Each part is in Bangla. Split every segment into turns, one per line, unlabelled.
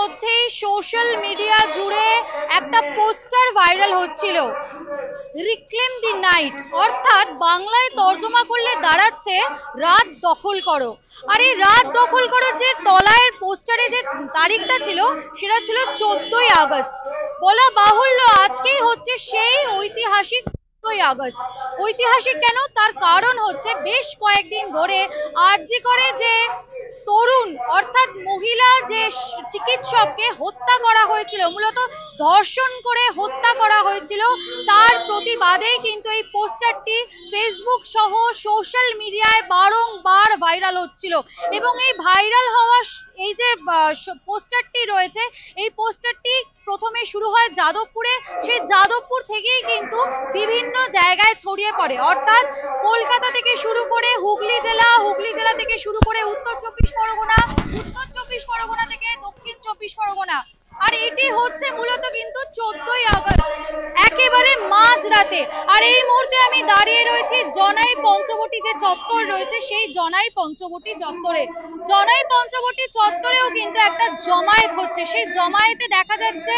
মধ্যেই সোশ্যাল মিডিয়া জুড়ে একটা পোস্টার ভাইরাল হচ্ছিল, রিক্লেম দি নাইট, অর্থাৎ বাংলায় তর্জমা করলে দাঁড়াচ্ছে রাত দখল করো। আর এই রাত দখল করো যে তলায় পোস্টারে যে তারিখটা ছিল সেটা ছিল 14ই আগস্ট। বলা বাহুল্য আজকেই হচ্ছে সেই ঐতিহাসিক 14ই আগস্ট। ঐতিহাসিক কেন, তার কারণ হচ্ছে বেশ কয়েকদিন ধরে আরজি করে যে তরুণ অর্থাৎ মহিলা যে চিকিৎসককে হত্যা করা হয়েছিল, মূলত ধর্ষণ করে হত্যা করা হয়েছিল, তার প্রতিবাদেই কিন্তু এই পোস্টারটি ফেসবুক সহ সোশ্যাল মিডিয়ায় বারংবার ভাইরাল হচ্ছিল। এবং এই ভাইরাল হওয়া এই যে পোস্টারটি রয়েছে, এই পোস্টারটি প্রথমে শুরু হয় যাদবপুরে, সেই যাদবপুর থেকেই কিন্তু বিভিন্ন জায়গায় ছড়িয়ে পড়ে, অর্থাৎ কলকাতা থেকে শুরু করে হুগলি জেলা থেকে শুরু করে উত্তর চব্বিশ পরগনা থেকে দক্ষিণ চব্বিশ পরগনা। আর এটি হচ্ছে মূলত কিন্তু 14ই আগস্ট একেবারে মাঝরাতে। আর এই মুহূর্তে আমি দাঁড়িয়ে রয়েছি জনাই পঞ্চবটি যে চত্বর রয়েছে সেই জনাই পঞ্চবটি চত্বরে। জনাই পঞ্চবটি চত্বরেও কিন্তু একটা জমায়েত হচ্ছে, সেই জমায়েতে দেখা যাচ্ছে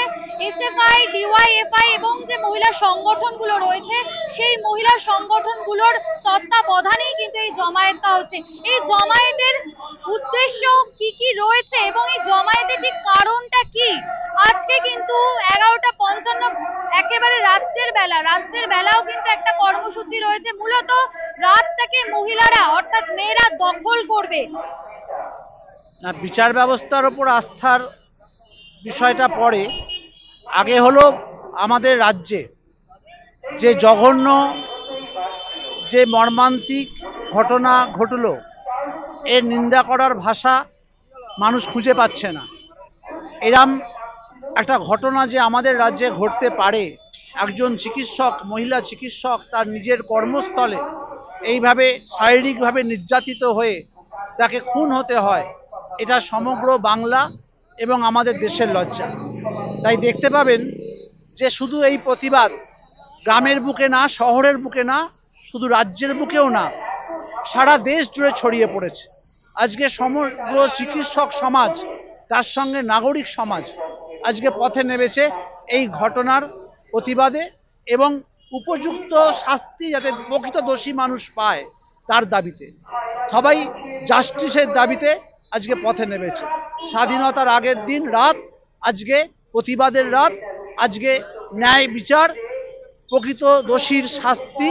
এসএফআই, ডিওয়াইএফআই এবং যে মহিলা সংগঠনগুলো রয়েছে সেই মহিলা সংগঠনগুলোর তত্ত্বাবধানেই কিন্তু এই জমায়েতটা হচ্ছে। এই জমায়েতের উদ্দেশ্য কি কি রয়েছে এবং এই জমায়েতের ঠিক কারণটা কি, আজকে কিন্তু 11:55 একেবারে রাত্রের বেলাও কিন্তু একটা কর্মসূচি রয়েছে, মূলত রাতটাকে মহিলারা অর্থাৎ মেয়েরা দখল করবে।
না, বিচার ব্যবস্থার উপর আস্থার বিষয়টা পরে, আগে হলো আমাদের রাজ্যে যে জঘন্য যে মর্মান্তিক ঘটনা ঘটল এর নিন্দা করার ভাষা মানুষ খুঁজে পাচ্ছে না। এরম একটা ঘটনা যে আমাদের রাজ্যে ঘটতে পারে, একজন চিকিৎসক, মহিলা চিকিৎসক তার নিজের কর্মস্থলে এইভাবে শারীরিকভাবে নির্যাতিত হয়ে তাকে খুন হতে হয়, এটা সমগ্র বাংলা এবং আমাদের দেশের লজ্জা। তাই দেখতে পাবেন যে শুধু এই প্রতিবাদ গ্রামের বুকে না, শহরের বুকে না, শুধু রাজ্যের বুকেও না, সারা দেশ জুড়ে ছড়িয়ে পড়েছে। আজকে সমগ্র চিকিৎসক সমাজ, তার সঙ্গে নাগরিক সমাজ আজকে পথে নেমেছে এই ঘটনার প্রতিবাদে এবং উপযুক্ত শাস্তি যাতে প্রকৃত দোষী মানুষ পায় তার দাবিতে। সবাই জাস্টিসের দাবিতে আজকে পথে নেমেছে। স্বাধীনতার আগের দিন রাত, আজকে প্রতিবাদের রাত, আজকে ন্যায় বিচার, প্রকৃত দোষীর শাস্তি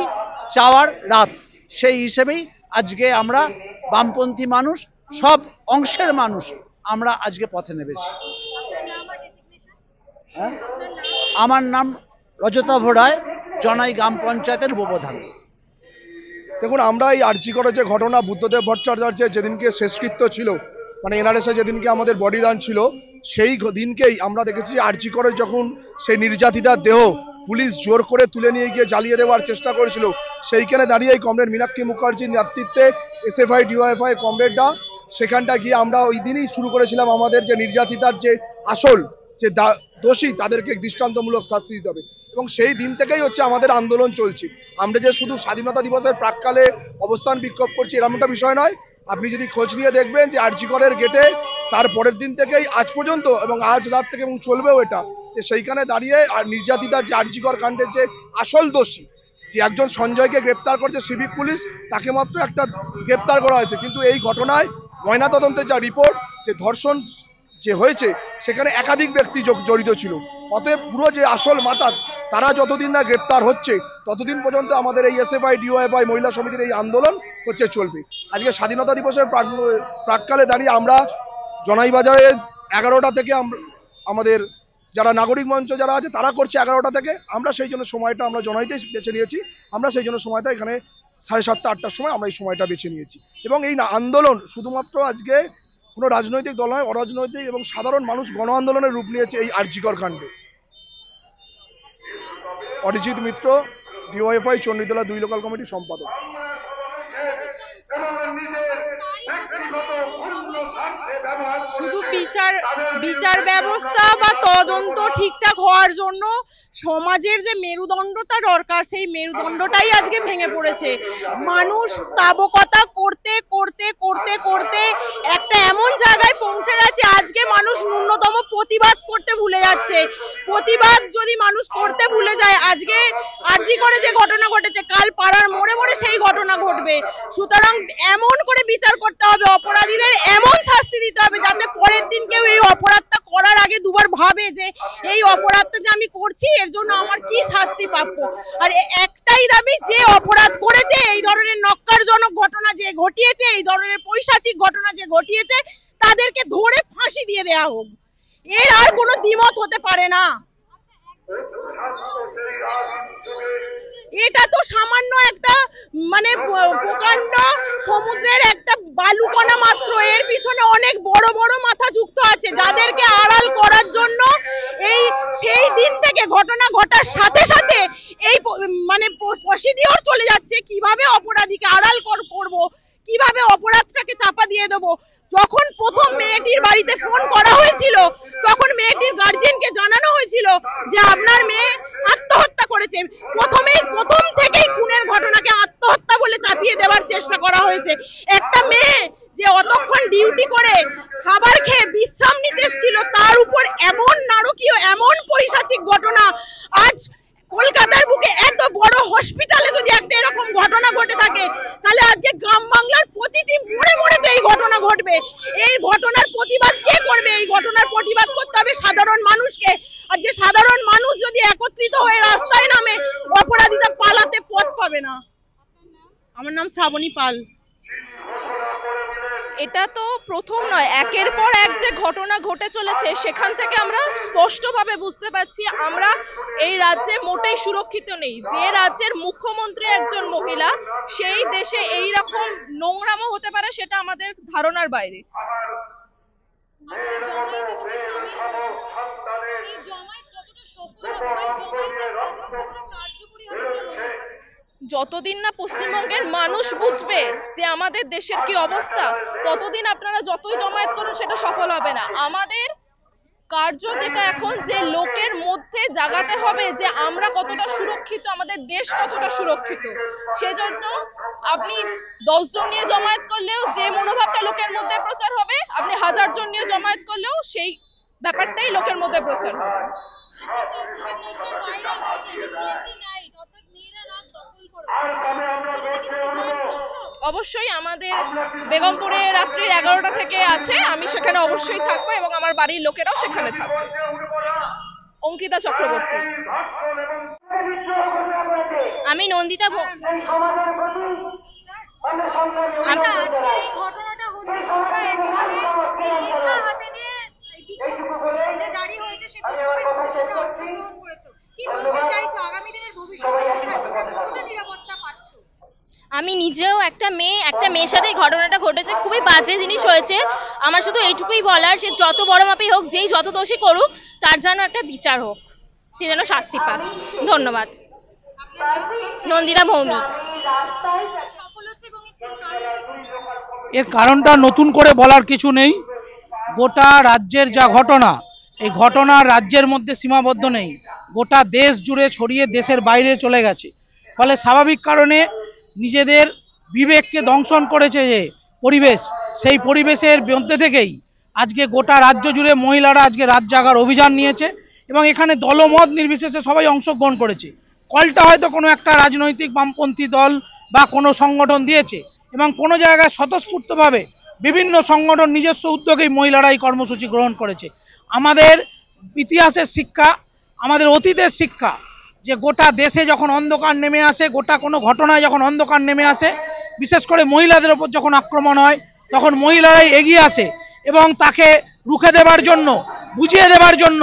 চাওয়ার রাত। সেই হিসেবেই আজকে আমরা বামপন্থী মানুষ, সব অংশের মানুষ আমরা আজকে পথে নেমেছি। আমার নাম রজতাভ রায়, জনাই গ্রাম পঞ্চায়েতের উপপ্রধান।
দেখুন, আমরা এই আরজি করে যে ঘটনা, বুদ্ধদেব ভট্টাচার্যের যেদিনকে শেষকৃত্য ছিল, মানে এনআরএসে যেদিনকে আমাদের বডিদান ছিল, সেই দিনকেই আমরা দেখেছি আরজি করে যখন সেই নির্যাতিতার দেহ পুলিশ জোর করে তুলে নিয়ে গিয়ে জ্বালিয়ে দেওয়ার চেষ্টা করেছিল, সেইখানে দাঁড়িয়ে কমরেড মীনাক্ষী মুখার্জির নেতৃত্বে এসএফআই ডিওএফআই কমরেডরা সেখানটা গিয়ে আমরা ওই দিনই শুরু করেছিলাম আমাদের যে নির্যাতিতার যে আসল যে দোষী তাদেরকে দৃষ্টান্তমূলক শাস্তি দিতে হবে। এবং সেই দিন থেকেই হচ্ছে আমাদের আন্দোলন চলছে। আমরা যে শুধু স্বাধীনতা দিবসের প্রাক্কালে অবস্থান বিক্ষোভ করছি এরকমটা বিষয় নয়। আপনি যদি খোঁজ নিয়ে দেখবেন যে আরজি করের গেটে তার পরের দিন থেকেই আজ পর্যন্ত এবং আজ রাত থেকে এবং চলবেও এটা, যে সেইখানে দাঁড়িয়ে আর নির্যাতিতার যে আরজি কর কাণ্ডের যে আসল দোষী, যে একজন সঞ্জয়কে গ্রেপ্তার করছে সিভিক পুলিশ, তাকে মাত্র একটা গ্রেপ্তার করা হয়েছে, কিন্তু এই ঘটনায় ময়নাতদন্তের যা রিপোর্ট যে ধর্ষণ যে হয়েছে সেখানে একাধিক ব্যক্তি জড়িত ছিল। অতএব পুরো যে আসল মাথা তারা যতদিন না গ্রেপ্তার হচ্ছে ততদিন পর্যন্ত আমাদের এই এসএফআই ডিওএফআই মহিলা সমিতির এই আন্দোলন হচ্ছে চলবে। আজকে স্বাধীনতা দিবসের প্রাক্কালে দাঁড়িয়ে আমরা জনাইবাজারে 11টা থেকে আমাদের যারা নাগরিক মঞ্চ যারা আছে তারা করছে 11টা থেকে। আমরা সেই জন্য সময়টা আমরা জনাইতে বেছে নিয়েছি। আমরা সেই জন্য সময়টা এখানে 7:30 8টার সময় আমরা এই সময়টা বেছে নিয়েছি। এবং এই আন্দোলন শুধুমাত্র আজকে কোনো রাজনৈতিক দল নয়, অরাজনৈতিক এবং সাধারণ মানুষ গণ আন্দোলনের রূপ নিয়েছে এই আরজি কর কাণ্ডে। অরিজিৎ মিত্র, ডিওএফআই চণ্ডীতলা 2 লোকাল কমিটির সম্পাদক।
শুধু বিচার ব্যবস্থা বা তদন্ত ঠিকঠাক হওয়ার জন্য সমাজের যে মেরুদণ্ডটা দরকার সেই মেরুদণ্ডটাই আজকে ভেঙে পড়েছে। মানুষ স্থাবকতা করতে করতে করতে করতে একটা এমন জায়গায় পৌঁছে গেছে আজকে মানুষ ন্যূনতম প্রতিবাদ করতে ভুলে যাচ্ছে। প্রতিবাদ যদি মানুষ করতে ভুলে যায়, আজকে আরজি করে যে ঘটনা ঘটেছে কাল পাড়ার মোড়ে মোড়ে সেই ঘটনা ঘটবে। সুতরাং এমন করে বিচার করতে হবে, অপরাধীদের এমন শাস্তি দিতে হবে যাতে পরের দিন কেউ এই অপরাধটা করার আগে দুবার ভাবে যে এই অপরাধটা যে আমি করছি এর জন্য আমার কি শাস্তি প্রাপ্য। আর একটাই দাবি, যে অপরাধ করেছে, এই ধরনের নক্কারজনক ঘটনা যে ঘটিয়েছে, এই ধরনের পৈশাচিক ঘটনা যে ঘটিয়েছে, তাদেরকে ধরে ফাঁসি দিয়ে দেওয়া হোক। এর আর কোনো দ্বিমত হতে পারে না। এটা তো সামান্য একটা মানে প্রকাণ্ড সমুদ্রের একটা বালুকণা মাত্র। এর পিছনে অনেক বড় বড় মাথা যুক্ত আছে যাদেরকে আড়াল করার জন্য এই সেই দিন থেকে ঘটনা ঘটার সাথে সাথে এই মানে প্রসিডিওর চলে যাচ্ছে কিভাবে অপরাধীকে আড়াল করব, কিভাবে অপরাধটাকে চাপা দিয়ে দেবো। যখন প্রথম মেয়েটির বাড়িতে ফোন করা হয়েছিল তখন মেয়েটির গার্জিয়ানকে জানানো হয়েছিল যে আপনার মেয়ে আত্মহত্যা করেছে। প্রথম থেকেই খুনের ঘটনাকে আত্মহত্যা বলে চাপিয়ে দেওয়ার চেষ্টা করা হয়েছে। একটা মেয়ে যে অতক্ষণ ডিউটি করে খাবার খেয়ে বিশ্রাম নিতে ছিল তার উপর এমন নারকীয়, এমন পৈশাচিক ঘটনা। আজ কলকাতার বুকে এত বড় হসপিটালে যদি একটা এরকম ঘটনা ঘটে থাকে তাহলে আজকে গ্রাম বাংলার প্রতিটি মোড়ে মোড়ে তো এই ঘটনা ঘটবে। এই ঘটনার প্রতিবাদ কে করবে? এই ঘটনার প্রতিবাদ করতে হবে সাধারণ মানুষকে। আজকে সাধারণ মানুষ যদি একত্রিত হয়ে রাস্তায় নামে অপরাধীরা পালাতে পথ পাবে না। আমার নাম শ্রাবণী পাল।
এটা তো প্রথম নয়, একের পর এক যে ঘটনা ঘটে চলেছে সেখান থেকে আমরা স্পষ্টভাবে বুঝতে পারছি আমরা এই রাজ্যে মোটেই সুরক্ষিত নেই। যে রাজ্যের মুখ্যমন্ত্রী একজন মহিলা, সেই দেশে এই রকম নোংরামো হতে পারে সেটা আমাদের ধারণার বাইরে। যতদিন না পশ্চিমবঙ্গের মানুষ বুঝবে যে আমাদের দেশের কি অবস্থা, ততদিন আপনারা যতই জমায়েত করুন সেটা সফল হবে না। আমাদের কার্য যেটা এখন যে লোকের মধ্যে জাগাতে হবে যে আমরা কতটা সুরক্ষিত, আমাদের দেশ কতটা সুরক্ষিত। সেজন্য আপনি 10 জন নিয়ে জমায়েত করলেও যে মনোভাবটা লোকের মধ্যে প্রচার হবে, আপনি 1000 জন নিয়ে জমায়েত করলেও সেই ব্যাপারটাই লোকের মধ্যে প্রচার হবে। অবশ্যই আমাদের বেগমপুরে রাত্রি 11টা থেকে আছে, আমি সেখানে অবশ্যই থাকবো এবং আমার বাড়ির লোকেরাও সেখানে থাকবে। অঙ্কিতা চক্রবর্তী।
আমি নন্দিতা। আচ্ছা, আজকে এই ঘটনাটা হচ্ছে, তোমরা একেবারে এই লেখা হাতে নিয়ে যে জারি হয়েছে সে বিক্ষোভের মধ্যে তোমরা অংশগ্রহণ করেছো, কি বলতে চাইছো আগামী দিনের ভবিষ্যতে তোমরা কতটা নিরাপত্তা পাচ্ছ? আমি নিজেও একটা মেয়ের সাথে ঘটনাটা ঘটেছে, খুবই বাজে জিনিস হয়েছে। আমার শুধু এইটুকুই বলার, সে যত বড় মাপেই হোক, যেই যত দোষী করুক, তার যেন একটা বিচার হোক, সে যেন শাস্তি পাক। ধন্যবাদ। নন্দিতা ভৌমিক।
এর কারণটা নতুন করে বলার কিছু নেই। গোটা রাজ্যের যা ঘটনা, এই ঘটনা রাজ্যের মধ্যে সীমাবদ্ধ নেই, গোটা দেশ জুড়ে ছড়িয়ে দেশের বাইরে চলে গেছে। ফলে স্বাভাবিক কারণে নিজেদের বিবেককে দংশন করেছে যে পরিবেশ, সেই পরিবেশের মধ্যে থেকেই আজকে গোটা রাজ্য জুড়ে মহিলারা আজকে রাত জাগার অভিযান নিয়েছে এবং এখানে দলমত নির্বিশেষে সবাই অংশগ্রহণ করেছে। কলটা হয়তো কোনো একটা রাজনৈতিক বামপন্থী দল বা কোনো সংগঠন দিয়েছে এবং কোনো জায়গায় স্বতঃস্ফূর্তভাবে বিভিন্ন সংগঠন নিজস্ব উদ্যোগেই মহিলারা এই কর্মসূচি গ্রহণ করেছে। আমাদের ইতিহাসের শিক্ষা, আমাদের অতীতের শিক্ষা যে গোটা দেশে যখন অন্ধকার নেমে আসে, গোটা কোনো ঘটনায় যখন অন্ধকার নেমে আসে, বিশেষ করে মহিলাদের ওপর যখন আক্রমণ হয়, তখন মহিলারাই এগিয়ে আসে এবং তাকে রুখে দেবার জন্য, বুঝিয়ে দেবার জন্য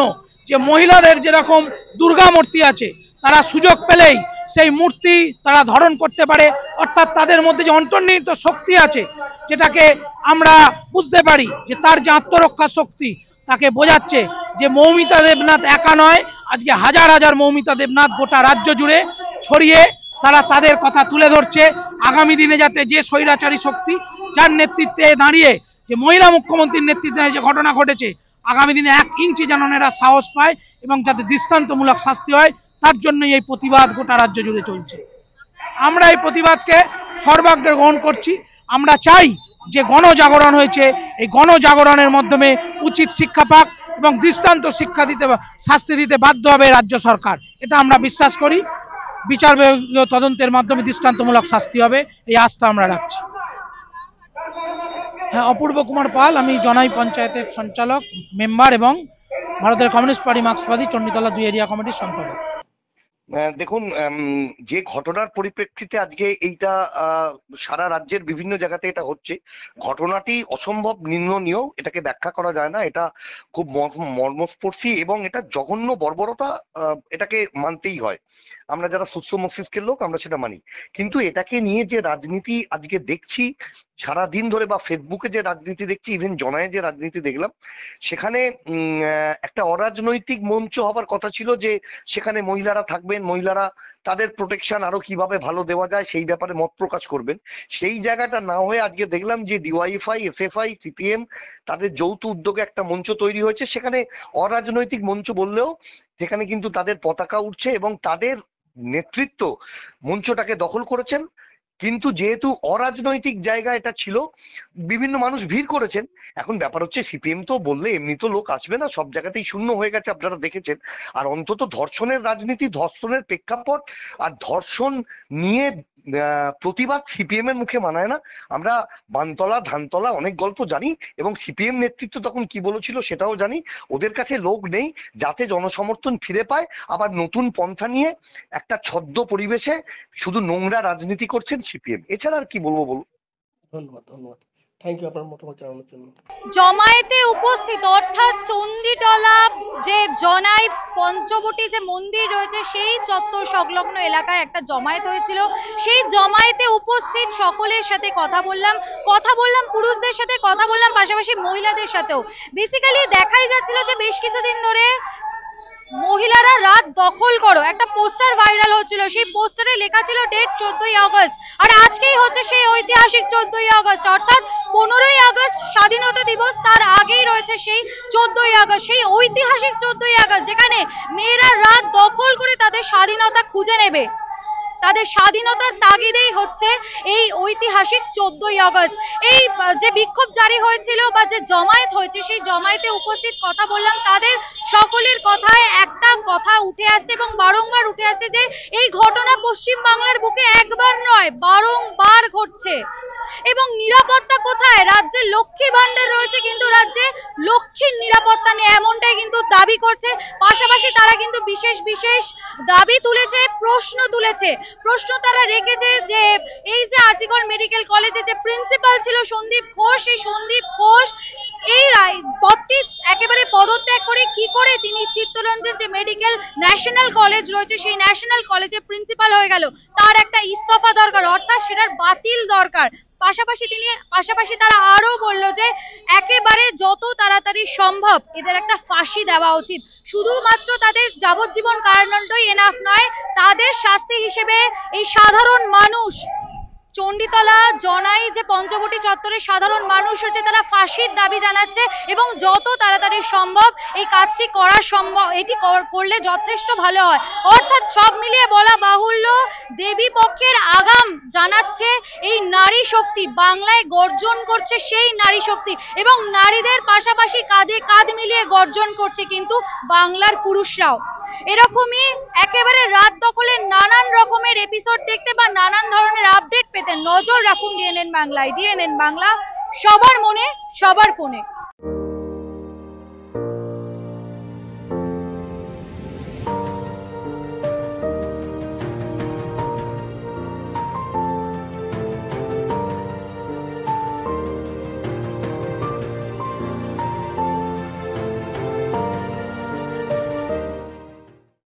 যে মহিলাদের যেরকম দুর্গা মূর্তি আছে, তারা সুযোগ পেলেই সেই মূর্তি তারা ধারণ করতে পারে, অর্থাৎ তাদের মধ্যে যে অন্তর্নিহিত শক্তি আছে, যেটাকে আমরা বুঝতে পারি যে তার যে আত্মরক্ষা শক্তি, তাকে বোঝাচ্ছে যে মৌমিতা দেবনাথ একা নয়, আজকে হাজার হাজার মৌমিতা দেবনাথ গোটা রাজ্য জুড়ে ছড়িয়ে তারা তাদের কথা তুলে ধরছে। আগামী দিনে যাতে যে স্বৈরাচারী শক্তি, যার নেতৃত্বে দাঁড়িয়ে
যে মহিলা মুখ্যমন্ত্রীর নেতৃত্বে যে ঘটনা ঘটেছে, আগামী দিনে 1 ইঞ্চি যেন এরা সাহস পায় এবং যাতে দৃষ্টান্তমূলক শাস্তি হয়, তার জন্যই এই প্রতিবাদ গোটা রাজ্য জুড়ে চলছে। আমরা এই প্রতিবাদকে সর্বাগ্রে গ্রহণ করছি। আমরা চাই যে গণজাগরণ হয়েছে, এই গণজাগরণের মাধ্যমে উচিত শিক্ষা পাক এবং দৃষ্টান্ত শিক্ষা দিতে শাস্তি দিতে বাধ্য হবে রাজ্য সরকার। এটা আমরা বিশ্বাস করি। বিচার বিভাগীয় তদন্তের মাধ্যমে দৃষ্টান্তমূলক শাস্তি হবে, এই আস্থা আমরা রাখছি। হ্যাঁ, অপূর্ব কুমার পাল, আমি জনাই পঞ্চায়েতের সঞ্চালক, মেম্বার এবং ভারতের কমিউনিস্ট পার্টি মার্ক্সবাদী চণ্ডীতলা 2 এরিয়া কমিটির সম্পাদক।
দেখুন, যে ঘটনার পরিপ্রেক্ষিতে আজকে এইটা সারা রাজ্যের বিভিন্ন জায়গাতে এটা হচ্ছে, ঘটনাটি অসম্ভব নিন্দনীয়, এটাকে ব্যাখ্যা করা যায় না। এটা খুব মর্মস্পর্শী এবং এটা জঘন্য বর্বরতা, এটাকে মানতেই হয়। আমরা যারা সুস্থ মস্তিষ্কের লোক আমরা সেটা মানি, কিন্তু এটাকে নিয়ে যে রাজনীতি আজকে দেখছি সারাদিন ধরে, বা ফেসবুকে যে রাজনীতি দেখছি, ইভেন জনায়ে যে রাজনীতি দেখলাম, সেখানে একটা অরাজনৈতিক মঞ্চ হবার কথা ছিল, যে সেখানে মহিলারা থাকবেন, মহিলারা তাদের প্রোটেকশন আরো কিভাবে ভালো দেওয়া যায় সেই ব্যাপারে মত প্রকাশ করবেন। সেই জায়গাটা না হয়ে আজকে দেখলাম যে ডিওয়াইএফআই, এসএফআই, সিপিএম তাদের যৌথ উদ্যোগে একটা মঞ্চ তৈরি হয়েছে। সেখানে অরাজনৈতিক মঞ্চ বললেও সেখানে কিন্তু তাদের পতাকা উঠছে এবং তাদের নেতৃত্ব মঞ্চটাকে দখল করেছেন। কিন্তু যেহেতু অরাজনৈতিক জায়গা এটা ছিল, বিভিন্ন মানুষ ভিড় করেছেন। এখন ব্যাপার হচ্ছে সিপিএম তো বললে এমনি তো লোক আসবে না, সব জায়গাতেই শূন্য হয়ে গেছে, আপনারা দেখেছেন। আর অন্তত ধর্ষণের রাজনীতি, ধর্ষণের প্রেক্ষাপট আর ধর্ষণ নিয়ে প্রতিবাদ সিপিএম এর মুখে মানায় না। আমরা বানতলা, ধানতলা অনেক গল্প জানি এবং সিপিএম নেতৃত্ব তখন কি বলেছিল সেটাও জানি। ওদের কাছে লোক নেই, যাতে জনসমর্থন ফিরে পায় আবার নতুন পন্থা নিয়ে একটা ছদ্ম পরিবেশে শুধু নোংরা রাজনীতি করছেন সিপিএম। এছাড়া আর কি বলবো বলুন।
ধন্যবাদ, ধন্যবাদ, থ্যাংক ইউ আপনার মতামত জানানোর জন্য।
জমায়েতে উপস্থিত অর্থাৎ চণ্ডীতলা যে জনাই পঞ্চবটি যে মন্দির রয়েছে সেই চত্বর সংলগ্ন এলাকায় একটা জমায়েত হয়েছিল। সেই জমায়েতে উপস্থিত সকলের সাথে কথা বললাম, পুরুষদের সাথে কথা বললাম, পাশাপাশি মহিলাদের সাথেও। বেসিক্যালি দেখাই যাচ্ছিল যে বেশ কিছুদিন ধরে মহিলারা রাত দখল করো একটা পোস্টার ভাইরাল হচ্ছিল। সেই পোস্টারে লেখা ছিল ডেট 14ই আগস্ট, আর আজকেই হচ্ছে সেই ঐতিহাসিক 14ই আগস্ট, অর্থাৎ 15ই আগস্ট স্বাধীনতা দিবস, তার আগেই রয়েছে সেই 14ই আগস্ট, সেই ঐতিহাসিক 14ই আগস্ট, যেখানে মেয়েরা রাত দখল করে তাদের স্বাধীনতা খুঁজে নেবে। তাদের স্বাধীনতার তাগিদেই হচ্ছে এই ঐতিহাসিক 14ই আগস্ট। এই যে বিক্ষোভ জারি হয়েছিল বা যে জমায়েত হয়েছে, সেই জমায়েতে উপস্থিত কথা বললাম, তাদের সকলের কথায় একটা কথা উঠে আসছে এবং বারংবার উঠে আসছে যে এই ঘটনা পশ্চিম বাংলার বুকে একবার নয়, বারংবার ঘটছে। এবং নিরাপত্তা কোথায়? রাজ্যে লক্ষ্মী ভান্ডার রয়েছে, কিন্তু রাজ্যে লক্ষ্মীর নিরাপত্তা নেই, এমনটাই কিন্তু দাবি করছে। পাশাপাশি তারা কিন্তু বিশেষ বিশেষ দাবি তুলেছে, প্রশ্ন তারা রেখেছে যে এই যে আরজিকর মেডিকেল কলেজে যে প্রিন্সিপাল ছিল সন্দীপ ঘোষ, এই সন্দীপ ঘোষ এই পদটি একেবারে পদত্যাগ করে কি করে তিনি চিত্তরঞ্জন যে মেডিকেল ন্যাশনাল কলেজ রয়েছে সেই ন্যাশনাল কলেজে প্রিন্সিপাল হয়ে গেল, তার একটা ইস্তফা দরকার, অর্থাৎ সেটার বাতিল দরকার। পাশাপাশি তারা আরো বলল যে একেবারে যত তাড়াতাড়ি সম্ভব এদের একটা ফাঁসি দেওয়া উচিত। শুধুমাত্র তাদের যাবজ্জীবন কারাদণ্ডই এনাফ নয়, তাদের শাস্তি হিসেবে এই সাধারণ মানুষ, চণ্ডীতলা জনাই যে পঞ্চবটি চত্বরের সাধারণ মানুষ হচ্ছে, তারা ফাঁসির দাবি জানাচ্ছে এবং যত তাড়াতাড়ি সম্ভব এই কাজটি করা সম্ভব, এটি করলে যথেষ্ট ভালো হয়। অর্থাৎ সব মিলিয়ে বলা বাহুল্য, দেবী পক্ষের আগাম জানাচ্ছে এই নারী শক্তি, বাংলায় গর্জন করছে সেই নারী শক্তি, এবং নারীদের পাশাপাশি কাঁধে কাঁধ মিলিয়ে গর্জন করছে কিন্তু বাংলার পুরুষরাও। এরকমই একেবারে রাত দখলের নানান রকমের এপিসোড দেখতে বা নানান ধরনের আপডেট পেতে নজর রাখুন ডিএনএন বাংলায়। ডিএনএন বাংলা, সবার মনে সবার ফোনে।